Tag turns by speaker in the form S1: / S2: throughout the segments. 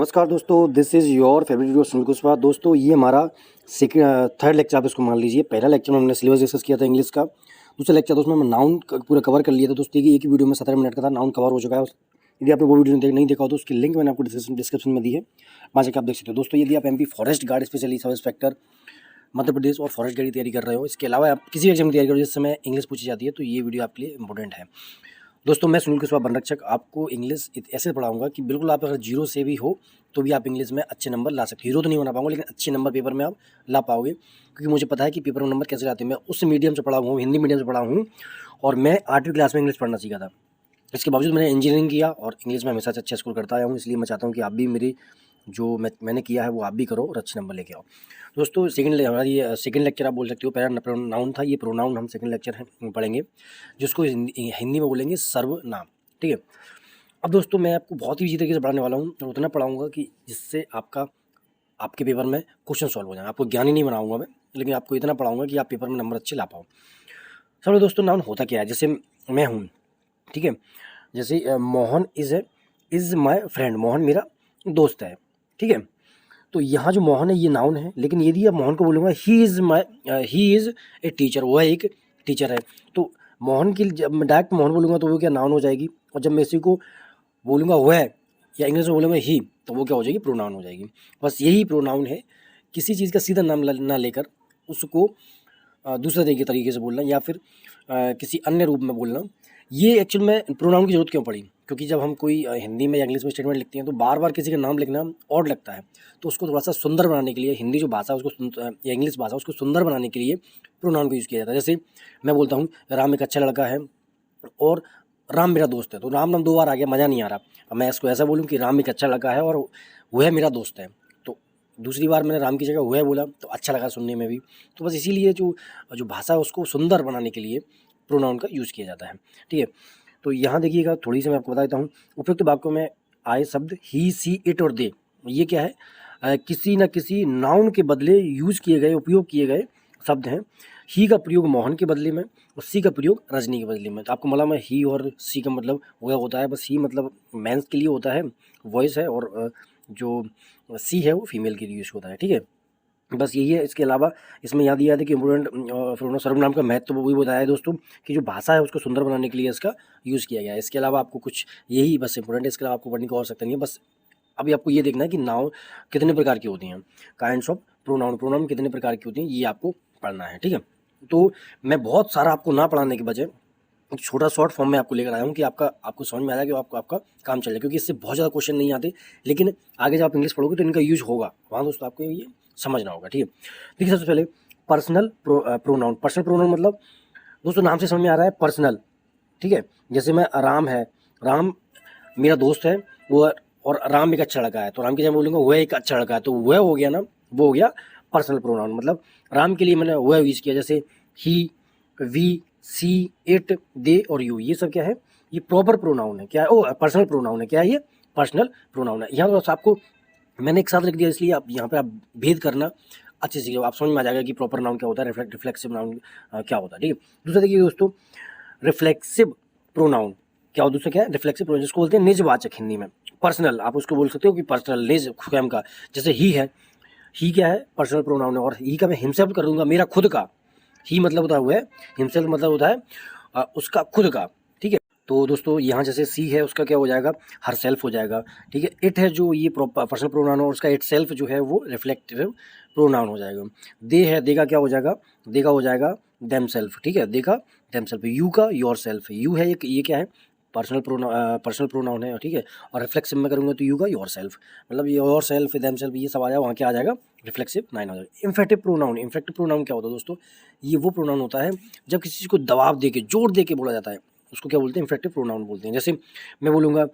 S1: नमस्कार दोस्तों, this is your favourite video Sunil Kushwaha. दोस्तों ये हमारा थर्ड लेक्चर आप इसको मान लीजिए। पहला लेक्चर में हमने सिलेबस डिस्कस किया था इंग्लिश का। दूसरा लेक्चर दोस्तों में नाउन पूरा कवर कर लिया था। दोस्तों एक ही वीडियो में 17 मिनट का था, नाउन कवर हो चुका है। यदि आपने वो वीडियो नहीं देखा हो तो उसकी लिंक मैंने आपको डिस्क्रिप्शन में दी है, वहाँ जाकर आप देख सकते हो। दोस्तों यदि आप MP forest guard specially sub inspector Madhya Pradesh और फॉरेस्ट गार्ड की तैयारी कर रहे हो, इसके अलावा आप किसी एग्जाम की तैयारी करो जिस समय इंग्लिश पूछी जाती है, तो ये वीडियो आपके लिए इंपॉर्टेंट है। दोस्तों मैं सुनील कुशवाहा वन रक्षक आपको इंग्लिश ऐसे पढ़ाऊंगा कि बिल्कुल आप अगर जीरो से भी हो तो भी आप इंग्लिश में अच्छे नंबर ला सकते हो। हीरो तो नहीं बना पाऊंगा लेकिन अच्छे नंबर पेपर में आप ला पाओगे, क्योंकि मुझे पता है कि पेपर में नंबर कैसे लाते हैं। मैं उस मीडियम से पढ़ा हूँ, हिंदी मीडियम से पढ़ा हूँ, और मैं 8वीं क्लास में इंग्लिश पढ़ना सीखा था। इसके बावजूद मैंने इंजीनियरिंग किया और इंग्लिश में हमेशा से अच्छा स्कोर करता आया हूँ। इसलिए मैं चाहता हूँ कि आप भी मेरी जो मैंने किया है वो आप भी करो और अच्छे नंबर लेके आओ। दोस्तों हमारा ये सेकंड लेक्चर आप बोल सकते हो। पहला प्रोनाउन था, ये प्रोनाउन हम सेकंड लेक्चर पढ़ेंगे, जिसको हिंदी में बोलेंगे सर्वनाम। ठीक है। अब दोस्तों मैं आपको बहुत ही इजी तरीके से पढ़ाने वाला हूँ और उतना पढ़ाऊँगा कि जिससे आपके पेपर में क्वेश्चन सॉल्व हो जाए। आपको ज्ञानी नहीं बनाऊँगा मैं, लेकिन आपको इतना पढ़ाऊँगा कि आप पेपर में नंबर अच्छे ला पाओ। सबसे दोस्तों नाउन होता क्या है, जैसे मैं हूँ, ठीक है। जैसे Mohan is my friend, Mohan मेरा दोस्त है, ठीक है। तो यहाँ जो मोहन है ये नाउन है, लेकिन यदि आप मोहन को बोलूँगा ही इज़ ए टीचर, वह एक टीचर है, तो मोहन की जब मैं डायरेक्ट मोहन बोलूँगा तो वो क्या नाउन हो जाएगी। और जब मैं इसी को बोलूँगा वह, या इंग्लिश में बोलूँगा ही, तो वो क्या हो जाएगी, प्रोनाउन हो जाएगी। बस यही प्रोनाउन है, किसी चीज़ का सीधा नाम ना लेकर उसको दूसरे तरीके से बोलना, या फिर किसी अन्य रूप में बोलना। ये एक्चुअल में प्रोनाउन की जरूरत क्यों पड़ी, क्योंकि जब हम कोई हिंदी में या इंग्लिश में स्टेटमेंट लिखते हैं तो बार बार किसी का नाम लिखना ऑड लगता है। तो उसको थोड़ा सा सुंदर बनाने के लिए, हिंदी जो भाषा है उसको या इंग्लिश भाषा उसको सुंदर बनाने के लिए प्रोनाउन को यूज़ किया जाता है। जैसे मैं बोलता हूँ राम एक अच्छा लड़का है और राम मेरा दोस्त है, तो राम नाम 2 बार आ गया, मज़ा नहीं आ रहा। अब मैं इसको ऐसा बोलूँ कि राम एक अच्छा लड़का है और वह मेरा दोस्त है, तो दूसरी बार मैंने राम की जगह वह बोला तो अच्छा लगा सुनने में भी। तो बस इसीलिए जो भाषा है उसको सुंदर बनाने के लिए प्रोनाउन का यूज़ किया जाता है, ठीक है। तो यहाँ देखिएगा, थोड़ी सी मैं आपको बता देता हूँ। उपयुक्त वाक्यों में आए शब्द ही, सी, इट और दे, ये क्या है, किसी न किसी नाउन के बदले यूज़ किए गए, उपयोग किए गए शब्द हैं। ही का प्रयोग मोहन के बदले में और सी का प्रयोग रजनी के बदले में। तो आपको मालूम है ही और सी का मतलब वह होता है, बस ही मतलब मेंस के लिए होता है, वॉइस है, और जो सी है वो फीमेल के लिए यूज़ होता है, ठीक है। बस यही है। इसके अलावा इसमें याद है कि इम्पोर्टेंट सर्वनाम का महत्व वो भी बताया है दोस्तों, कि जो भाषा है उसको सुंदर बनाने के लिए इसका यूज़ किया गया है। इसके अलावा आपको कुछ यही बस इंपॉर्टेंट है, इसके अलावा आपको पढ़ने को और सकता नहीं है। बस अभी आपको ये देखना है कि नाउन कितने प्रकार की होती हैं, काइंड्स ऑफ प्रोनाउन कितने प्रकार की होती हैं, ये आपको पढ़ना है, ठीक है। तो मैं बहुत सारा आपको ना पढ़ाने के बजाय एक छोटा शॉर्ट फॉर्म में आपको लेकर आया हूँ कि आपको समझ में आ जाए कि आपका काम चल जाए, क्योंकि इससे बहुत ज़्यादा क्वेश्चन नहीं आते, लेकिन आगे जब आप इंग्लिश पढ़ोगे तो इनका यूज होगा वहाँ दोस्तों, आपको ये समझना होगा, ठीक है। देखिए सबसे पहले पर्सनल प्रोनाउन। पर्सनल प्रोनाउन मतलब दोस्तों नाम से समझ में आ रहा है पर्सनल, ठीक है। जैसे मैं राम है, राम मेरा दोस्त है वो, और राम एक अच्छा लड़का है, तो राम की जगह बोलूँगा वह एक अच्छा लड़का है, तो वह हो गया ना, वो हो गया पर्सनल प्रोनाउन। मतलब राम के लिए मैंने वह यूज़ किया, जैसे ही, वी, सी, इट, दे और यू, ये सब क्या है, ये प्रॉपर प्रोनाउन है। क्या है, ओ पर्सनल प्रोनाउन है। क्या है ये, पर्सनल प्रोनाउन है। यहाँ तो आपको मैंने एक साथ लिख दिया, इसलिए आप यहाँ पे आप भेद करना अच्छे से, आप समझ में आ जाएगा कि प्रॉपर नाउन क्या होता है, रिफ्लेक्सिव नाउन क्या होता है, ठीक है। दूसरा देखिए दोस्तों, रिफ्लेक्सिव प्रोनाउन क्या होता है, दूसरा क्या है, रिफ्लेक्सिव प्रोनाउन, जिसको बोलते हैं निजवाचक हिंदी में। पर्सनल आप उसको बोल सकते हो कि पर्सनल, निज स्वयं का। जैसे ही है, ही क्या है, पर्सनल प्रोनाउन है, और ही का मैं हिमसेल्फ कर दूंगा, मेरा खुद का। ही मतलब होता है, हिमसेल्फ मतलब होता है उसका खुद का, ठीक है। तो दोस्तों यहाँ जैसे सी है उसका क्या हो जाएगा, हर सेल्फ हो जाएगा, ठीक है। इट है जो ये पर्सनल प्रोनाउन है, और उसका इट सेल्फ जो है वो रिफ्लेक्टिव प्रोनाउन हो जाएगा। दे है, दे का क्या हो जाएगा, दे का हो जाएगा देम सेल्फ, ठीक है, दे का देम सेल्फ। यू का योर सेल्फ, यू है ये क्या है, पर्सनल प्रोनाउन है, ठीक है। और रिफ्लेक्सिव में करूँगा तो यू का योर सेल्फ, मतलब योर सेल्फ, देम सेल्फ, ये सब आ जाएगा, वहाँ क्या आ जाएगा, रिफ्लेक्सिव 9 आ जाएगा। इम्फेक्टिव प्रोनाउन क्या होता है दोस्तों, ये वो प्रोनाउन होता है जब किसी चीज़ को दबाव दे के, जोर दे के बोला जाता है, उसको क्या बोलते हैं, इम्फेक्टिव प्रोनाउन बोलते हैं। जैसे मैं बोलूँगा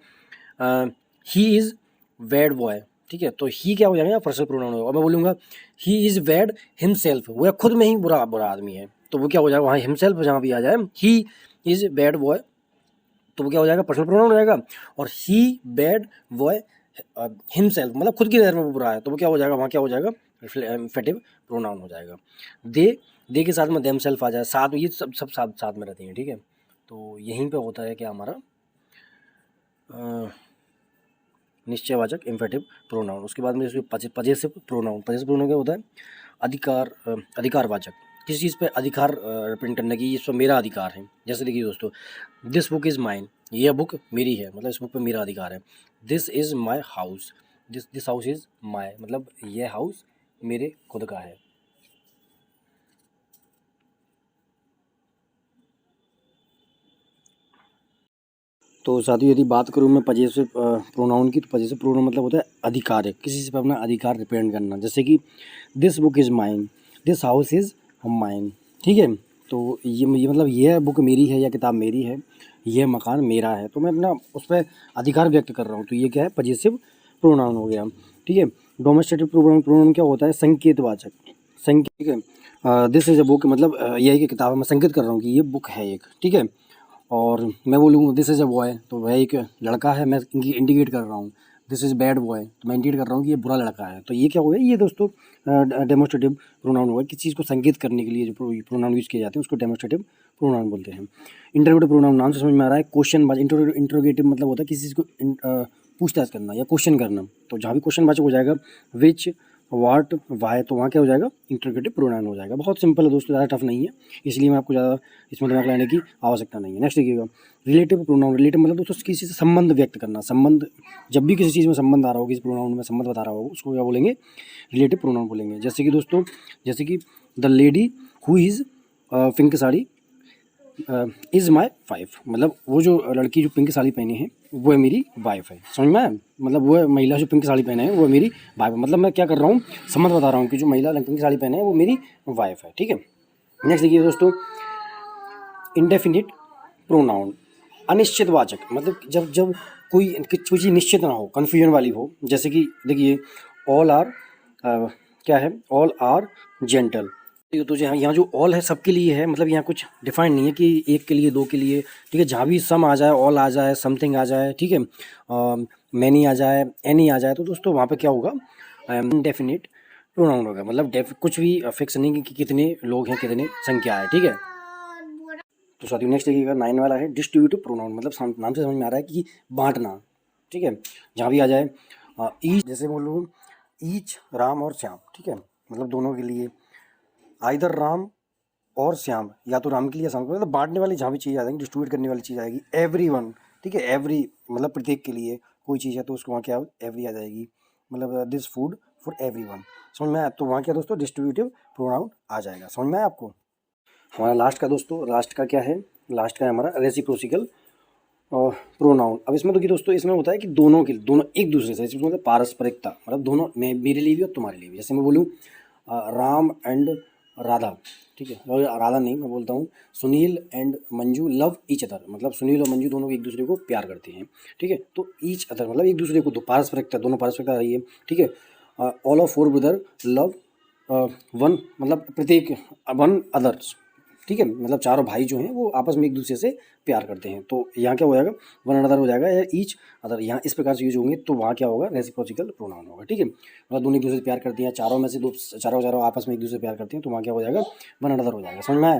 S1: ही इज़ बैड बॉय, ठीक है, तो ही क्या हो जाएगा, पर्सनल प्रोनाउन होगा। और मैं बोलूँगा ही इज़ बैड हिमसेल्फ, वह खुद में ही बुरा आदमी है, तो वो क्या हो जाएगा, वहाँ हिमसेल्फ जहाँ भी आ जाए, ही इज़ बैड बॉय, तो वो क्या हो जाएगा, पर्सनल प्रोनाउन हो जाएगा। और ही बैड बॉय हिमसेल्फ मतलब खुद की नज़र में वो बुरा है, तो वो क्या हो जाएगा, वहाँ क्या हो जाएगा, इम्फेक्टिव प्रोनाउन हो जाएगा। दे के साथ में देम सेल्फ आ जाए, साथ, ये सब साथ में रहती हैं, ठीक है। तो यहीं पे होता है क्या हमारा निश्चयवाचक इम्पेरेटिव प्रोनाउन। उसके बाद में इसमें पजेसिव प्रोनाउन। पजेसिव प्रोनाउन क्या होता है? अधिकारवाचक, किसी चीज़ पे अधिकार रिप्रेजेंट करने की, इस पर मेरा अधिकार है। जैसे देखिए दोस्तों, दिस बुक इज़ माइन, यह बुक मेरी है, मतलब इस बुक पे मेरा अधिकार है। This is my house, this house is my, मतलब यह हाउस मेरे खुद का है। तो साथियों, यदि बात करूँ मैं पजेसिव प्रोनाउन की, तो पजेसिव प्रोनाउन मतलब होता है अधिकार है, किसी चीज़ पर अपना अधिकार रिप्रेजेंट करना। जैसे कि this book is mine, this house is mine, ठीक है। तो ये मतलब यह बुक मेरी है या किताब मेरी है, यह मकान मेरा है, तो मैं अपना उस पर अधिकार व्यक्त कर रहा हूँ, तो ये क्या है? पजेसिव प्रोनाउन हो गया, ठीक है। डोमेस्टिक प्रोनाउन क्या होता है? संकेतवाचक, संकेत, ठीक है। दिस इज़ अ बुक, मतलब यह है कि किताब है, मैं संकेत कर रहा हूँ कि ये बुक है एक, ठीक है। और मैं बोलूँ दिस इज़ अ बॉय, तो वह एक लड़का है, मैं इंडिकेट कर रहा हूँ। दिस इज़ बैड बॉय, तो मैं इंडिकेट कर रहा हूँ कि ये बुरा लड़का है। तो ये क्या हो गया? ये दोस्तों डेमोस्ट्रेटिव प्रोनाउन हुआ। किसी चीज़ को संकेत करने के लिए जो प्रोनाउन यूज़ किए जाते हैं उसको डेमोस्ट्रेटिव प्रोनाउन बोलते हैं। इंटरोगेटिव प्रोनाउन नाम से समझ में आ रहा है, क्वेश्चन। इंटरोगेटिव मतलब होता है किसी चीज़ को पूछताछ करना या क्वेश्चन करना। तो जहाँ भी क्वेश्चन वाचक हो जाएगा, विच, वाट, वाई, तो वहाँ क्या हो जाएगा? इंटरोगेटिव प्रोनाउन हो जाएगा। बहुत सिंपल है दोस्तों, ज़्यादा टफ नहीं है, इसलिए मैं आपको ज़्यादा इसमें दिमाग लगाने की आवश्यकता नहीं है। नेक्स्ट देखिएगा, रिलेटिव प्रोनाउन। रिलेटिव मतलब दोस्तों किसी से संबंध व्यक्त करना। संबंध, जब भी किसी चीज़ में संबंध आ रहा हो, किसी प्रोनाउन में संबंध बता रहा हो, उसको क्या बोलेंगे? रिलेटिव प्रोनाउन बोलेंगे। जैसे कि दोस्तों, जैसे कि the lady who is pink sari is my wife, मतलब वो जो लड़की जो पिंक साड़ी पहनी है वो है मेरी वाइफ है। समझ में आया? मतलब वो महिला जो पिंक साड़ी पहने है वो मेरी वाइफ है, मतलब मैं क्या कर रहा हूँ? संबंध बता रहा हूँ कि जो महिला पिंक साड़ी पहने है वो मेरी वाइफ है, ठीक है। नेक्स्ट देखिए दोस्तों, इंडेफिनिट प्रोनाउन, अनिश्चितवाचक, मतलब जब जब कोई चीज़ निश्चित ना हो, कन्फ्यूजन वाली हो। जैसे कि देखिए, ऑल आर क्या है? All are gentle. तो यहाँ जो ऑल है सबके लिए है, मतलब यहाँ कुछ डिफाइन नहीं है कि एक के लिए, दो के लिए, ठीक है। जहाँ भी सम आ जाए, ऑल आ जाए, समथिंग आ जाए, ठीक है, मैनी आ जाए, एनी आ जाए, तो दोस्तों वहाँ पे क्या होगा? इनडेफिनिट प्रोनाउन होगा। मतलब कुछ भी फिक्स नहीं कि कितने लोग हैं, कितने संख्या है, ठीक है। तो साथियों नेक्स्ट देखिएगा, 9 वाला है डिस्ट्रीब्यूटिव प्रोनाउन। मतलब नाम से समझ में आ रहा है कि बांटना, ठीक है। जहाँ भी आ जाए, ईच, जैसे बोलूँ ईच राम और श्याम, ठीक है, मतलब दोनों के लिए। आइदर राम और श्याम, या तो राम के लिए या श्याम के लिए, मतलब बांटने वाली जहाँ भी चीज़ आ जाएगी, डिस्ट्रीब्यूट करने वाली चीज़ आएगी। एवरीवन, ठीक है, एवरी मतलब प्रत्येक के लिए कोई चीज़ है तो उसको वहाँ क्या एवरी आ जाएगी। मतलब दिस फूड फॉर एवरीवन, समझ में आया? तो वहाँ क्या दोस्तों? डिस्ट्रीब्यूटिव प्रोनाउन आ जाएगा। समझ में आया आपको? हमारा लास्ट का दोस्तों, लास्ट का क्या है? लास्ट का है हमारा रेसिप्रोसिकल प्रोनाउन। अब इसमें देखिए दोस्तों, इसमें होता है कि दोनों एक दूसरे से, इसमें मतलब पारस्परिकता, मतलब दोनों, मैं मेरे लिए भी और तुम्हारे लिए भी। जैसे मैं बोलूँ राम एंड राधा, ठीक है, और राधा नहीं, मैं बोलता हूँ Sunil and Manju love each other, मतलब सुनील और मंजू दोनों एक दूसरे को प्यार करते हैं, ठीक है। तो ईच अदर मतलब एक दूसरे को, दो पारस्परिकता, दोनों पारस्परिकता आ रही है, ठीक है। All of four brother love one, मतलब प्रत्येक, वन अदर्स, ठीक है, मतलब चारों भाई जो हैं वो आपस में एक दूसरे से प्यार करते हैं। तो यहाँ क्या हो जाएगा? वन अनदर हो जाएगा, या ईच अदर, यहाँ इस प्रकार से यूज होंगे तो वहाँ क्या होगा? रेसिप्रोसिकल प्रोनाउन होगा, ठीक है। मतलब दोनों एक दूसरे से प्यार करती हैं, चारों में से दो, चारों आपस में एक दूसरे से प्यार करती हैं, तो वहाँ क्या हो जाएगा? वन अनदर हो जाएगा। समझ में आया?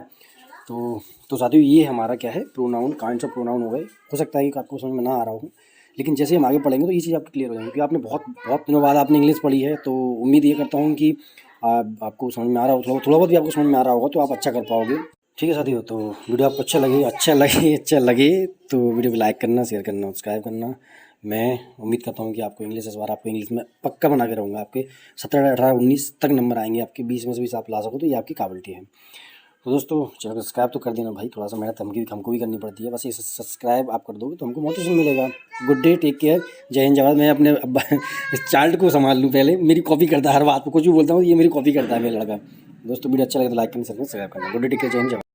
S1: तो साथियों, ये हमारा क्या है? प्रोनाउन, काइंड्स ऑफ प्रोनाउन हो गए। हो सकता है कि आपको समझ में ना आ रहा हो, लेकिन जैसे हम आगे पढ़ेंगे तो ये चीज़ आपको क्लियर हो जाएगी, क्योंकि आपने बहुत बहुत दिनों बाद आपने इंग्लिश पढ़ी है। तो उम्मीद ये करता हूँ कि आपको समझ में आ रहा हो, थोड़ा बहुत भी आपको समझ में आ रहा होगा, तो आप अच्छा कर पाओगे, ठीक है साथियों। तो वीडियो आपको अच्छा लगे तो वीडियो को लाइक करना, शेयर करना, सब्सक्राइब करना। मैं उम्मीद करता हूँ कि आपको इंग्लिश इस बार आपको इंग्लिश में पक्का बना के रहूँगा। आपके 17, 18, 19 तक नंबर आएंगे, आपके 20 में से 20 आप ला सको, तो ये आपकी काबिलियत है। तो दोस्तों चैनल को सब्सक्राइब तो कर देना भाई, थोड़ा सा मेहनत हमको भी करनी पड़ती है, बस ये सब्सक्राइब आप कर दोगे तो हमको मोटिवेशन मिलेगा। गुड डे, टेक केयर, जय हिंद, जय भारत। मैं अपने इस चार्ट को संभाल लूँ पहले, मेरी कॉपी करता है हर बात को, कुछ भी बोलता हूँ ये मेरी कॉपी करता है मेरा लड़का। दोस्तों वीडियो अच्छा लगे तो लाइक करना, सब्सक्राइब करना। गुड डे, टेक केयर, जय हिंद, जय भारत।